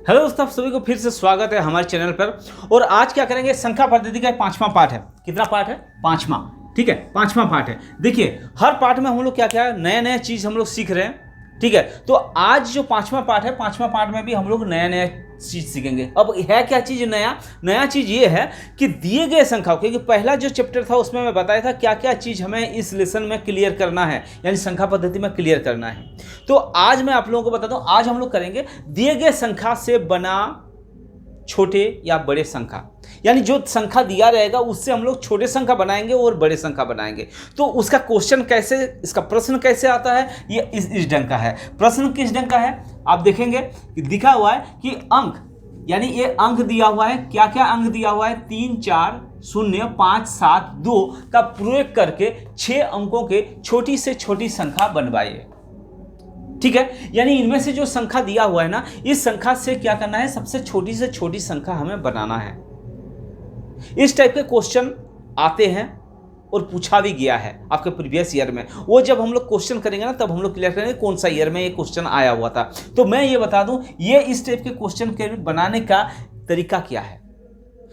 Hello दोस्तों, आप सभी को फिर से स्वागत है हमारे चैनल पर। और आज क्या करेंगे, संख्या पद्धति का 5वां पार्ट है। कितना पार्ट है? 5वां। ठीक है, 5वां पार्ट है। देखिए, हर पार्ट में हम लोग क्या क्या नया नया चीज़ हम लोग सीख रहे हैं। ठीक है, तो आज जो 5वां पार्ट है, 5वां पार्ट में भी हम लोग नया नया चीज़ सीखेंगे। अब है क्या चीज़ नया चीज़ ये है कि दिए गए संख्याओं, क्योंकि पहला जो चैप्टर था उसमें मैं बताया था क्या क्या चीज़ हमें इस लेसन में क्लियर करना है, यानी संख्या पद्धति में क्लियर करना है। तो आज मैं आप लोगों को बताता हूँ, आज हम लोग करेंगे दिए गए संख्या से बना छोटे या बड़े संख्या, यानी जो संख्या दिया रहेगा उससे हम लोग छोटे संख्या बनाएंगे और बड़े संख्या बनाएंगे। तो उसका क्वेश्चन कैसे, इसका प्रश्न कैसे आता है, ये इस ढंग का है। प्रश्न किस ढंग का है आप देखेंगे कि दिखा हुआ है कि अंक, यानी ये अंक दिया हुआ है। क्या क्या अंक दिया हुआ है? 3, 4, 0, 5, 7, 2 का प्रयोग करके 6 अंकों के छोटी से छोटी संख्या बनवाइए। ठीक है, यानी इनमें से जो संख्या दिया हुआ है ना, इस संख्या से क्या करना है, सबसे छोटी से छोटी संख्या हमें बनाना है। इस टाइप के क्वेश्चन आते हैं और पूछा भी गया है आपके प्रीवियस ईयर में। वो जब हम लोग क्वेश्चन करेंगे ना, तब हम लोग क्लियर करेंगे कौन सा ईयर में ये क्वेश्चन आया हुआ था। तो मैं ये बता दूं, ये इस टाइप के क्वेश्चन के बनाने का तरीका क्या है,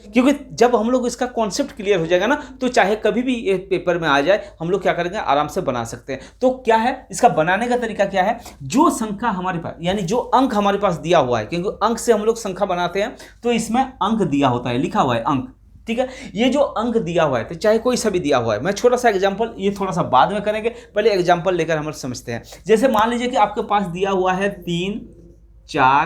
क्योंकि जब हम लोग इसका कॉन्सेप्ट क्लियर हो जाएगा ना, तो चाहे कभी भी ये पेपर में आ जाए, हम लोग क्या करेंगे, आराम से बना सकते हैं। तो क्या है इसका बनाने का तरीका, क्या है? जो संख्या हमारे पास, यानी जो अंक हमारे पास दिया हुआ है, क्योंकि अंक से हम लोग संख्या बनाते हैं, तो इसमें अंक दिया होता है, लिखा हुआ है अंक। ठीक है, ये जो अंक दिया हुआ है, तो चाहे कोई सा भी दिया हुआ है, मैं छोटा सा एग्जांपल, ये थोड़ा सा बाद में करेंगे, पहले एग्जांपल लेकर हम लोग समझते हैं। जैसे मान लीजिए कि आपके पास दिया हुआ है 3, 4,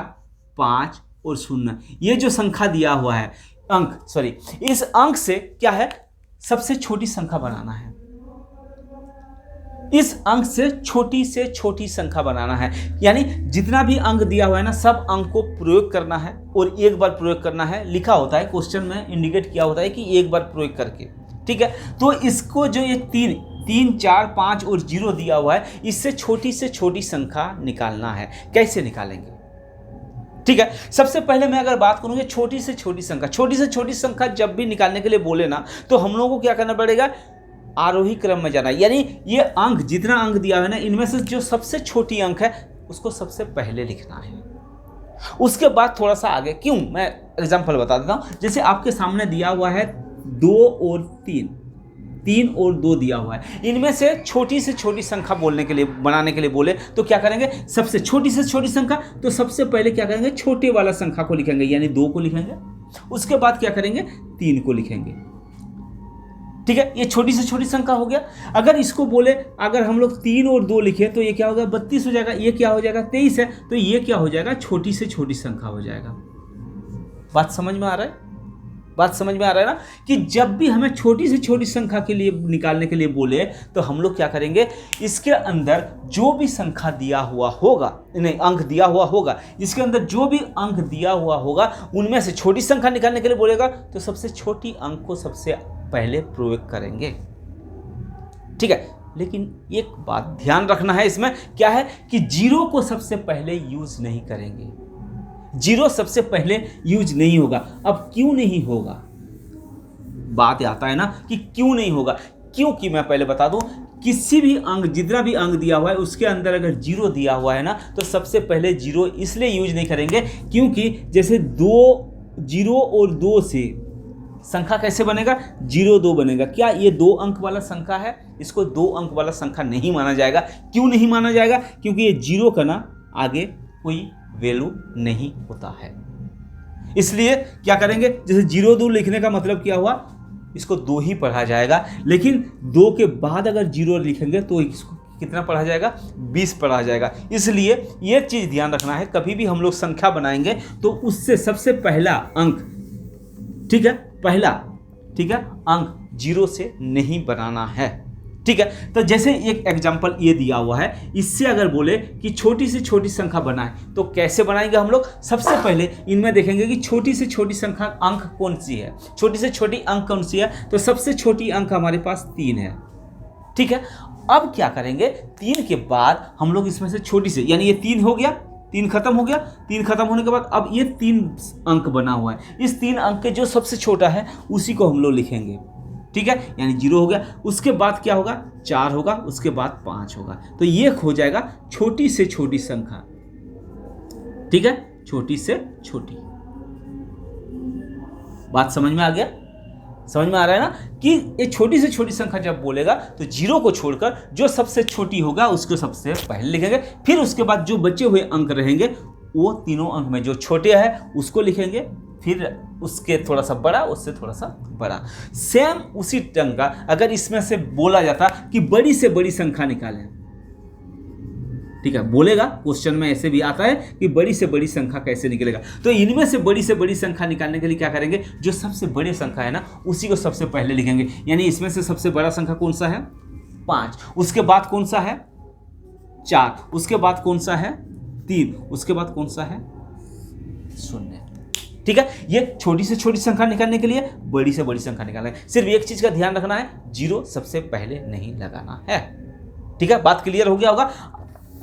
5 और 0, ये जो संख्या दिया हुआ है अंक, सॉरी, इस अंक से क्या है, सबसे छोटी संख्या बनाना है। इस अंक से छोटी संख्या बनाना है, यानी जितना भी अंक दिया हुआ है ना, सब अंक को प्रयोग करना है और एक बार प्रयोग करना है। लिखा होता है क्वेश्चन में, इंडिकेट किया होता है कि एक बार प्रयोग करके। ठीक है, तो इसको जो ये 3, 4, 5 और 0 दिया हुआ है, इससे छोटी संख्या निकालना है। कैसे निकालेंगे? ठीक है, सबसे पहले मैं अगर बात करूंगी छोटी से छोटी संख्या जब भी निकालने के लिए बोले ना, तो हम लोगों को क्या करना पड़ेगा, आरोही क्रम में जाना है। यानी ये अंक, जितना अंक दिया है ना, इनमें से जो सबसे छोटी अंक है उसको सबसे पहले लिखना है, उसके बाद थोड़ा सा आगे। क्यों, मैं एग्जांपल बता देता हूं। जैसे आपके सामने दिया हुआ है 2 और 3 और 2 दिया हुआ है, इनमें से छोटी संख्या बोलने के लिए, बनाने के लिए बोले, तो क्या करेंगे, सबसे छोटी से छोटी संख्या, तो सबसे पहले क्या करेंगे, छोटे वाला संख्या को लिखेंगे, यानी 2 को लिखेंगे। उसके बाद क्या करेंगे, 3 को लिखेंगे। ठीक है, ये छोटी से छोटी संख्या हो गया। अगर इसको बोले, अगर हम लोग 3 और 2 लिखे, तो ये क्या होगा, 32 हो जाएगा। ये क्या हो जाएगा, 23 है, तो ये क्या हो जाएगा, छोटी से छोटी संख्या हो जाएगा। बात समझ में आ रहा है? बात समझ में आ रहा है ना, कि जब भी हमें छोटी से छोटी संख्या के लिए निकालने के लिए बोले, तो हम लोग क्या करेंगे, इसके अंदर जो भी संख्या दिया हुआ होगा, नहीं, अंक दिया हुआ होगा, इसके अंदर जो भी अंक दिया हुआ होगा, उनमें से छोटी संख्या निकालने के लिए बोलेगा, तो सबसे छोटी अंक को सबसे पहले प्रयोग करेंगे। ठीक है, लेकिन एक बात ध्यान रखना है इसमें, क्या है कि 0 को सबसे पहले यूज नहीं करेंगे। 0 सबसे पहले यूज नहीं होगा। अब क्यों नहीं होगा, बात आता है ना कि क्यों नहीं होगा। क्योंकि मैं पहले बता दूं, किसी भी अंक, जितना भी अंक दिया हुआ है, उसके अंदर अगर 0 दिया हुआ है ना, तो सबसे पहले 0 इसलिए यूज नहीं करेंगे क्योंकि जैसे 0 और 2 से संख्या कैसे बनेगा, 0, 2 बनेगा। क्या ये 2 अंक वाला संख्या है? इसको 2 अंक वाला संख्या नहीं माना जाएगा। क्यों नहीं माना जाएगा? क्योंकि ये 0 का ना आगे कोई वैल्यू नहीं होता है। इसलिए क्या करेंगे, जैसे 0, 2 लिखने का मतलब क्या हुआ, इसको 2 ही पढ़ा जाएगा। लेकिन 2 के बाद अगर 0 लिखेंगे तो इसको कितना पढ़ा जाएगा, 20 पढ़ा जाएगा। इसलिए ये चीज़ ध्यान रखना है, कभी भी हम लोग संख्या बनाएंगे तो उससे सबसे पहला अंक, ठीक है, अंक 0 से नहीं बनाना है। ठीक है, तो जैसे एक एग्जांपल ये दिया हुआ है, इससे अगर बोले कि छोटी से छोटी संख्या बनाए, तो कैसे बनाएंगे हम लोग, सबसे पहले इनमें देखेंगे कि छोटी से छोटी संख्या अंक कौन सी है, छोटी से छोटी अंक कौन सी है, तो सबसे छोटी अंक हमारे पास 3 है। ठीक है, अब क्या करेंगे, 3 के बाद हम लोग इसमें से छोटी से, यानी ये 3 हो गया, 3 खत्म हो गया। 3 खत्म होने के बाद अब ये 3 अंक बना हुआ है, इस 3 अंक के जो सबसे छोटा है उसी को हम लोग लिखेंगे। ठीक है, यानी 0 हो गया। उसके बाद क्या होगा, 4 होगा, उसके बाद 5 होगा। तो ये हो जाएगा छोटी से छोटी संख्या। ठीक है, छोटी से छोटी। बात समझ में आ गया? समझ में आ रहा है ना कि ये छोटी से छोटी संख्या जब बोलेगा तो जीरो को छोड़कर जो सबसे छोटी होगा उसको सबसे पहले लिखेंगे, फिर उसके बाद जो बचे हुए अंक रहेंगे वो तीनों अंक में जो छोटे है उसको लिखेंगे, फिर उसके थोड़ा सा बड़ा, उससे थोड़ा सा बड़ा। सेम उसी ढंग का अगर इसमें से बोला जाता कि बड़ी से बड़ी संख्या निकालें, ठीक है, बोलेगा क्वेश्चन में ऐसे भी आता है कि बड़ी से बड़ी संख्या कैसे निकलेगा, तो इनमें से बड़ी से बड़ी संख्या निकालने के लिए क्या करेंगे, जो सबसे बड़ी संख्या है ना उसी को सबसे पहले लिखेंगे। यानी इसमें से सबसे बड़ा संख्या कौन सा है, 5, उसके बाद कौन सा है 4, उसके बाद कौन सा है 3, उसके बाद कौन सा है 0। ठीक है, ये छोटी से छोटी संख्या निकालने के लिए बड़ी से बड़ी संख्या निकालना है। सिर्फ एक चीज का ध्यान रखना है, जीरो सबसे पहले नहीं लगाना है। ठीक है, बात क्लियर हो गया होगा।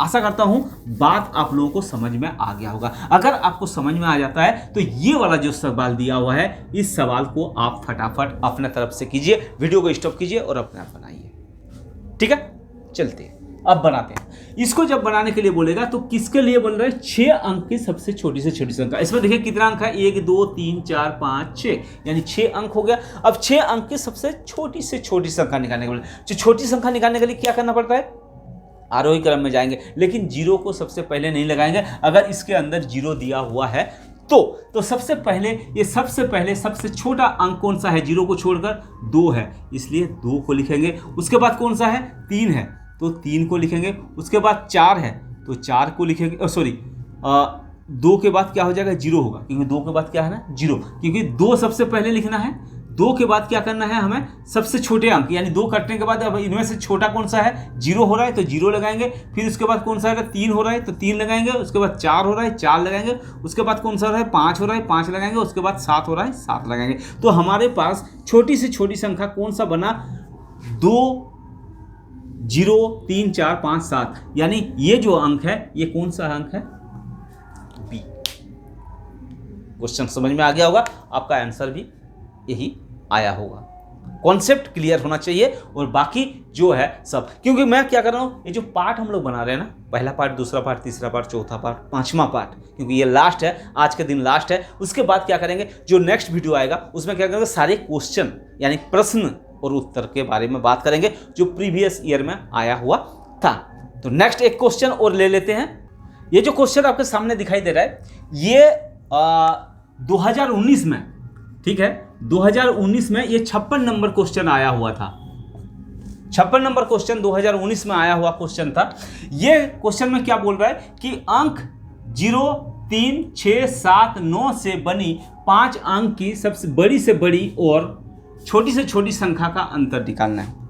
आशा करता हूं बात आप लोगों को समझ में आ गया होगा। अगर आपको समझ में आ जाता है तो ये वाला जो सवाल दिया हुआ है इस सवाल को आप फटाफट अपने तरफ से कीजिए, वीडियो को स्टॉप कीजिए और अपने आप बनाइए। ठीक है, चलते हैं अब बनाते हैं। इसको जब बनाने के लिए बोलेगा तो किसके लिए बोल रहा है, 6 अंक की सबसे छोटी से छोटी संख्या। इसमें देखिए कितना अंक है, 1 2 3 4 5 6, यानी 6 अंक हो गया। अब 6 अंक की सबसे छोटी से छोटी संख्या निकालने के लिए, जो छोटी संख्या निकालने के लिए क्या करना पड़ता है, आरोही क्रम में जाएंगे, लेकिन जीरो को सबसे पहले नहीं लगाएंगे। अगर इसके अंदर जीरो दिया हुआ है तो सबसे पहले ये सबसे छोटा अंक कौन सा है, जीरो को छोड़कर 2 है, इसलिए 2 को लिखेंगे। उसके बाद कौन सा है, 3 है तो 3 को लिखेंगे। उसके बाद 4 है तो 4 को लिखेंगे। सॉरी, 2 के बाद क्या हो जाएगा, 0 होगा, क्योंकि 2 के बाद क्या है ना 0, क्योंकि 2 सबसे पहले लिखना है। 2 के बाद क्या करना है हमें, सबसे छोटे अंक, यानी 2 कटने के बाद अब इनमें से छोटा कौन सा है, 0 हो रहा है तो 0 लगाएंगे। फिर उसके बाद कौन सा है, 3 हो रहा है तो 3 लगाएंगे। उसके बाद 4 हो रहा है 4 लगाएंगे। उसके बाद कौन सा हो रहा है, 5 हो रहा है 5 लगाएंगे। उसके बाद 7 हो रहा है 7 लगाएंगे। तो हमारे पास छोटी से छोटी संख्या कौन सा बना, 2 0 3 4 5 7, यानी ये जो अंक है ये कौन सा अंक है, बी। क्वेश्चन समझ में आ गया होगा, आपका आंसर भी यही आया होगा। कॉन्सेप्ट क्लियर होना चाहिए और बाकी जो है सब, क्योंकि मैं क्या कर रहा हूं, ये जो पार्ट हम लोग बना रहे हैं ना, पहला पार्ट, दूसरा पार्ट, तीसरा पार्ट, चौथा पार्ट, 5वां पार्ट, क्योंकि ये लास्ट है, आज के दिन लास्ट है। उसके बाद क्या करेंगे, जो नेक्स्ट वीडियो आएगा उसमें क्या करेंगे, सारे क्वेश्चन यानी प्रश्न और उत्तर के बारे में बात करेंगे जो प्रीवियस ईयर में आया हुआ था। तो नेक्स्ट एक क्वेश्चन और ले लेते हैं। ये जो क्वेश्चन आपके सामने दिखाई दे रहा है ये 2019 में, ठीक है, 2019 में ये 56 नंबर क्वेश्चन आया हुआ था। 56 नंबर क्वेश्चन 2019 में आया हुआ क्वेश्चन था। ये क्वेश्चन में क्या बोल रहा है कि अंक 0 3 6 7 9 से बनी 5 अंक की सबसे बड़ी से बड़ी और छोटी से छोटी संख्या का अंतर निकालना है।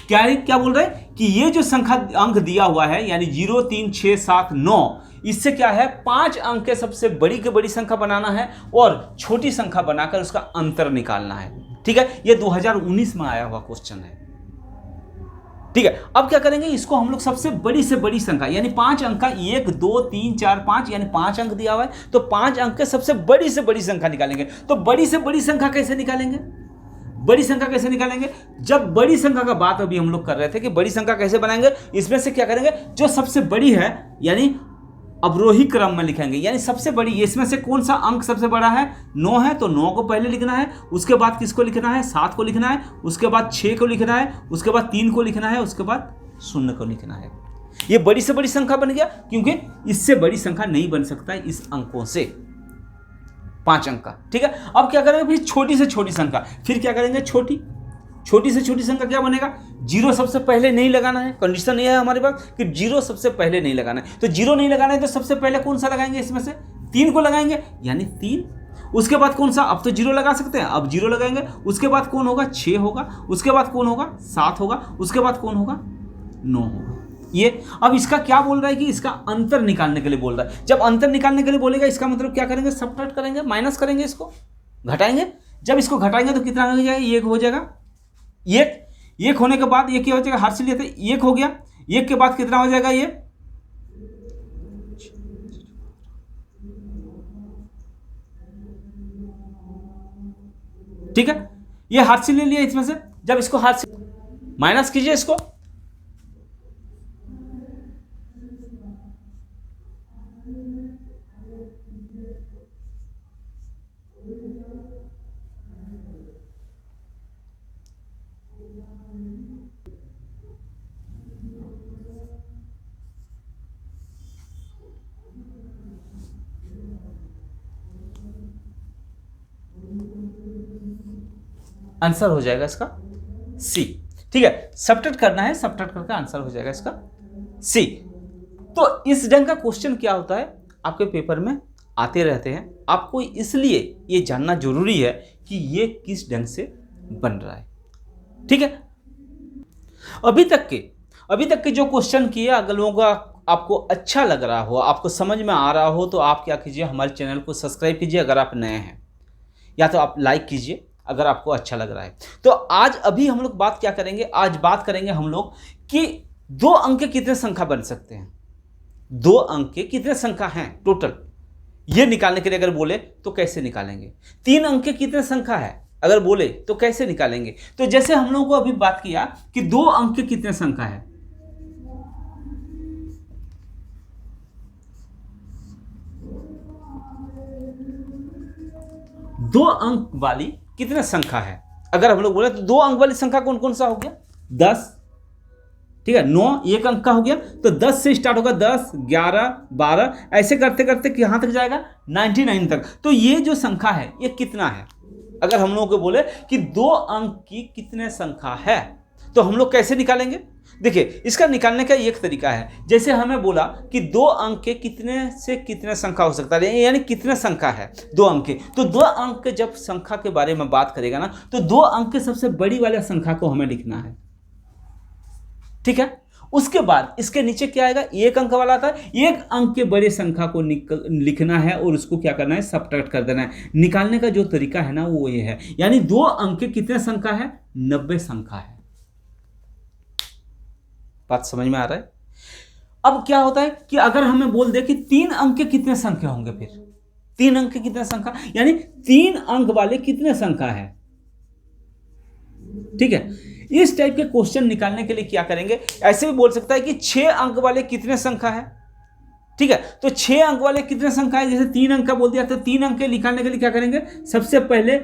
क्या बोल रहा है कि ये जो संख्या अंक दिया हुआ है यानी 0 3 6 7 9, इससे क्या है, 5 अंक के सबसे बड़ी के बड़ी संख्या बनाना है और छोटी संख्या बनाकर उसका अंतर निकालना है। ठीक है, ये 2019 में आया हुआ क्वेश्चन है। ठीक है, अब क्या करेंगे, इसको हम लोग सबसे बड़ी से बड़ी संख्या यानी 5 अंक का, 1 2 3 4 5 यानी 5 अंक दिया हुआ है, तो 5 अंक के सबसे बड़ी से बड़ी संख्या निकालेंगे। तो बड़ी से बड़ी संख्या कैसे निकालेंगे, बड़ी संख्या कैसे निकालेंगे, जब बड़ी संख्या का बात अभी हम लोग कर रहे थे कि बड़ी संख्या कैसे बनाएंगे, इसमें से क्या करेंगे, जो सबसे बड़ी है यानी अवरोही क्रम में लिखेंगे, यानी सबसे बड़ी, इसमें से कौन सा अंक सबसे बड़ा है, 9 है तो 9 को पहले लिखना है। उसके बाद किसको लिखना है, 7 को लिखना है। उसके बाद 6 को लिखना है। उसके बाद 3 को लिखना है। उसके बाद 0 को लिखना है। ये बड़ी से बड़ी संख्या बन गया, क्योंकि इससे बड़ी संख्या नहीं बन सकता इस अंकों से, 5 अंक का। ठीक है, अब क्या करेंगे, फिर छोटी से छोटी संख्या, फिर क्या करेंगे, छोटी से छोटी संख्या क्या बनेगा, 0 सबसे पहले नहीं लगाना है। कंडीशन ये है हमारे पास कि 0 सबसे पहले नहीं लगाना है, तो 0 नहीं लगाना है तो सबसे पहले कौन सा लगाएंगे, इसमें से 3 को लगाएंगे यानी 3। उसके बाद कौन सा, अब तो 0 लगा सकते हैं, अब 0 लगाएंगे। उसके बाद कौन होगा, 6 होगा। उसके बाद कौन होगा, 7 होगा। उसके बाद कौन होगा, 9 होगा। ये अब इसका क्या बोल रहा है कि इसका अंतर निकालने के लिए बोल रहा है। जब अंतर निकालने के लिए बोलेगा इसका मतलब क्या करेंगे, सबट्रैक्ट करेंगे, माइनस करेंगे, इसको घटाएंगे। जब इसको घटाएंगे तो कितना हो जाएगा, 1 हो जाएगा। एक होने के बाद ये क्या हो जाएगा, हर से लेते 1 हो गया। 1 के बाद कितना हो जाएगा, ये ठीक है, ये हाथ से ले लिया इसमें से। जब इसको हाथ से माइनस कीजिए, इसको आंसर हो जाएगा इसका सी। ठीक है, सब्ट्रैक्ट करना है, सब्ट्रैक्ट करके आंसर हो जाएगा इसका सी। तो इस ढंग का क्वेश्चन क्या होता है आपके पेपर में आते रहते हैं, आपको इसलिए ये जानना जरूरी है कि ये किस ढंग से बन रहा है। ठीक है, अभी तक के जो क्वेश्चन किए, अगर लोगों का आपको अच्छा लग रहा हो, आपको समझ में आ रहा हो, तो आप क्या कीजिए, हमारे चैनल को सब्सक्राइब कीजिए अगर आप नए हैं, या तो आप लाइक कीजिए अगर आपको अच्छा लग रहा है। तो आज अभी हम लोग बात क्या करेंगे, आज बात करेंगे हम लोग कि 2 अंक के कितने संख्या बन सकते हैं, 2 अंक के कितने संख्या हैं टोटल, ये निकालने के लिए अगर बोले तो कैसे निकालेंगे। 3 अंक के कितने संख्या है अगर बोले तो कैसे निकालेंगे। तो जैसे हम लोगों को अभी बात किया कि 2 अंक के कितने संख्या है, 2 अंक वाली कितने संख्या है, अगर हम लोग बोले तो 2 अंक वाली संख्या कौन कौन सा हो गया, 10। ठीक है, 9 1 अंक का हो गया, तो 10 से स्टार्ट होगा, 10 11 12 ऐसे करते करते कहां तक जाएगा, 99 तक। तो ये जो संख्या है ये कितना है, अगर हम लोगों को बोले कि 2 अंक की कितने संख्या है, तो हम लोग कैसे निकालेंगे। देखिए, इसका निकालने का एक तरीका है, जैसे हमें बोला कि 2 अंक के कितने से कितने संख्या हो सकता है, यानी कितने संख्या है 2 अंक के। तो 2 अंक के जब संख्या के बारे में बात करेगा ना, तो 2 अंक के सबसे बड़ी वाले संख्या को हमें लिखना है। ठीक है, उसके बाद इसके नीचे क्या आएगा, 1 अंक वाला आता है, 1 अंक के बड़े संख्या को लिखना है और उसको क्या करना है, सब्ट्रैक्ट कर देना है। निकालने का जो तरीका है ना वो ये है, यानी 2 अंक के कितने संख्या है, 90 संख्या है। बात समझ में आ रहा है। अब क्या होता है कि अगर हमें बोल दे कि 3 अंक के कितने संख्या होंगे, फिर 3 अंक के कितने संख्या, यानी 3 अंक वाले कितने संख्या है। ठीक है, इस टाइप के क्वेश्चन निकालने के लिए क्या करेंगे, ऐसे भी बोल सकता है कि 6 अंक वाले कितने संख्या है। ठीक है, तो 6 अंक वाले कितने संख्या है, जैसे 3 अंक का बोल दिया, तो 3 अंक के निकालने के लिए क्या करेंगे, सबसे पहले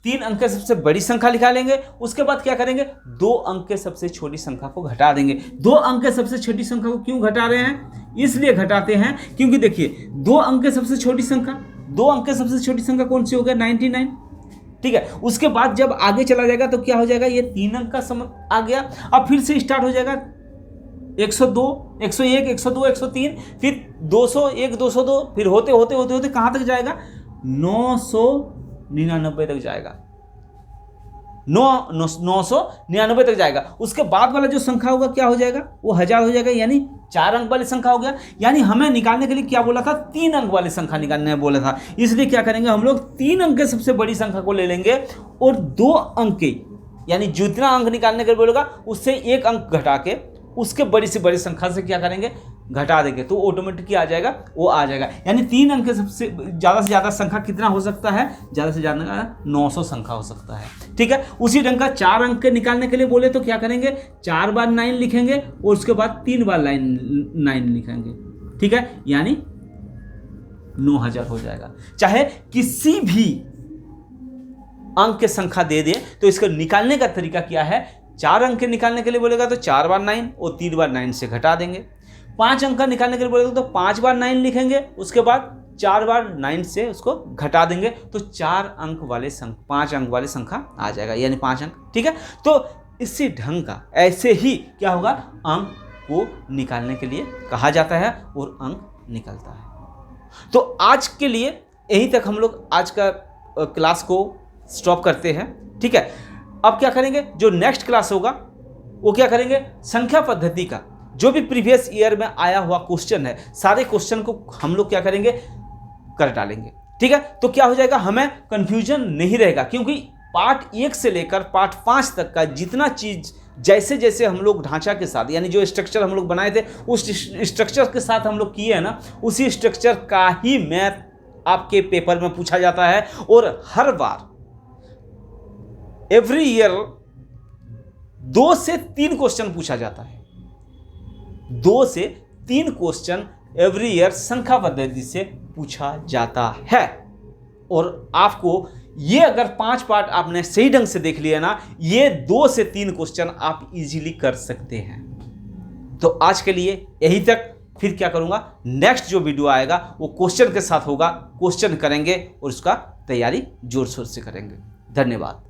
3 अंक के सबसे बड़ी संख्या निकालेंगे, उसके बाद क्या करेंगे, 2 अंक के सबसे छोटी संख्या को घटा देंगे। 2 अंक के सबसे छोटी संख्या को क्यों घटा रहे हैं, इसलिए घटाते हैं क्योंकि देखिए 2 अंक के सबसे छोटी संख्या, 2 अंक के सबसे छोटी संख्या कौन सी हो गया, 99। ठीक है, उसके बाद जब आगे चला जाएगा तो क्या हो जाएगा, ये 3 अंक का समय आ गया। अब फिर से स्टार्ट हो जाएगा 102 101 102 103, फिर 201 202, फिर होते होते होते होते कहां तक जाएगा, 999 तक जाएगा, 999 तक जाएगा। उसके बाद वाला जो संख्या होगा क्या हो जाएगा, वो 1000 हो जाएगा, यानी 4 अंक वाली संख्या हो गया। यानी हमें निकालने के लिए क्या बोला था, 3 अंक वाली संख्या निकालने बोला था। इसलिए क्या करेंगे हम लोग, 3 अंक के सबसे बड़ी संख्या को ले लेंगे और 2 अंक के, यानी जितना अंक निकालने के लिए बोलेगा उससे 1 अंक घटा के उसके बड़ी से बड़ी संख्या से क्या करेंगे, घटा देंगे, तो ऑटोमेटिक आ जाएगा, वो आ जाएगा। यानी 3 अंक के सबसे ज़्यादा से ज़्यादा संख्या कितना हो सकता है, ज़्यादा से ज़्यादा 900 संख्या हो सकता है। ठीक है, उसी ढंग का 4 अंक के निकालने के लिए बोले तो क्या करेंगे, 4 बार 9 लिखेंगे और उसके बाद 3 बार 9 लिखेंगे। ठीक है, यानी 9000 हो जाएगा। चाहे किसी भी अंक के संख्या दे दे, तो इसको निकालने का तरीका क्या है, 4 अंक के निकालने के लिए बोलेगा तो 4 बार 9 और 3 बार 9 से घटा देंगे। 5 अंक का निकालने के लिए बोलेगा तो 5 बार 9 लिखेंगे, उसके बाद 4 बार 9 से उसको घटा देंगे, तो 5 अंक वाले संख्या आ जाएगा, यानी 5 अंक। ठीक है, तो इसी ढंग का ऐसे ही क्या होगा, अंक को निकालने के लिए कहा जाता है और अंक निकलता है। तो आज के लिए यहीं तक हम लोग आज का क्लास को स्टॉप करते हैं। ठीक है, अब क्या करेंगे, जो नेक्स्ट क्लास होगा वो क्या करेंगे, संख्या पद्धति का जो भी प्रीवियस ईयर में आया हुआ क्वेश्चन है, सारे क्वेश्चन को हम लोग क्या करेंगे, कर डालेंगे। ठीक है, तो क्या हो जाएगा, हमें कंफ्यूजन नहीं रहेगा, क्योंकि पार्ट 1 से लेकर पार्ट 5 तक का जितना चीज जैसे जैसे हम लोग ढांचा के साथ, यानी जो स्ट्रक्चर हम लोग बनाए थे उस स्ट्रक्चर के साथ हम लोग किए हैं ना, उसी स्ट्रक्चर का ही मैथ आपके पेपर में पूछा जाता है। और हर बार एवरी ईयर 2 से 3 क्वेश्चन पूछा जाता है, 2 से 3 क्वेश्चन एवरी ईयर संख्या पद्धति से पूछा जाता है। और आपको ये अगर 5 पार्ट आपने सही ढंग से देख लिया ना, ये 2 से 3 क्वेश्चन आप इजीली कर सकते हैं। तो आज के लिए यही तक, फिर क्या करूंगा, नेक्स्ट जो वीडियो आएगा वो क्वेश्चन के साथ होगा, क्वेश्चन करेंगे और उसका तैयारी जोर शोर से करेंगे। धन्यवाद।